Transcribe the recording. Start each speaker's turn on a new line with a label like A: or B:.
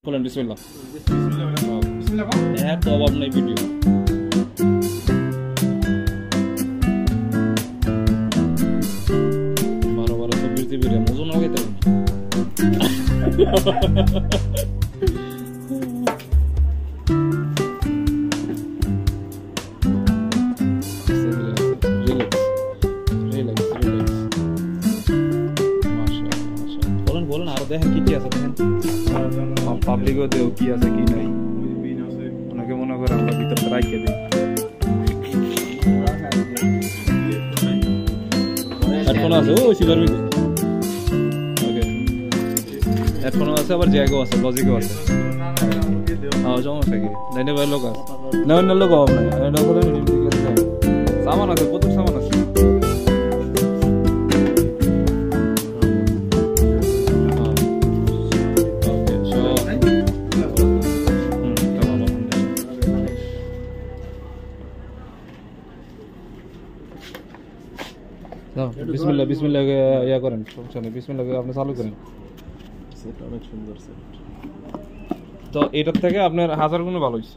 A: বলেন বিসমিল্লাহ। বিসমিল্লাহ তো অভাব নাই ভিডিও। বারো 24 জিবি র্যাম, ওজন হবে তেমন। বলেন আরো দেখেন কি কি আছে, দেখেন পাবলিকও দেও কি আছে কি নাই, অনেকে মনে করে আমরা ভিতরে রাখিয়ে দিই। হেডফোন আছে, ও সিলভার মিউজিক, ওকে হেডফোন আছে, আবার জ্যাকও আছে, লজিকও আছে। হ্যাঁ সমস্যা কি লাইনে ভাই লোক আছে, না লোক অভাব নাই, সামান আছে, প্রচুর সামান আছে। বিসমিল্লাহ বিসমিল্লাহ ইয়া করেন, সমস্যা নেই, বিসমিল্লাহ আপনি চালু করেন।
B: সেট অনেক সুন্দর সেট।
A: তো এটার থেকে আপনার 1000 গুণ ভালো হয়েছে।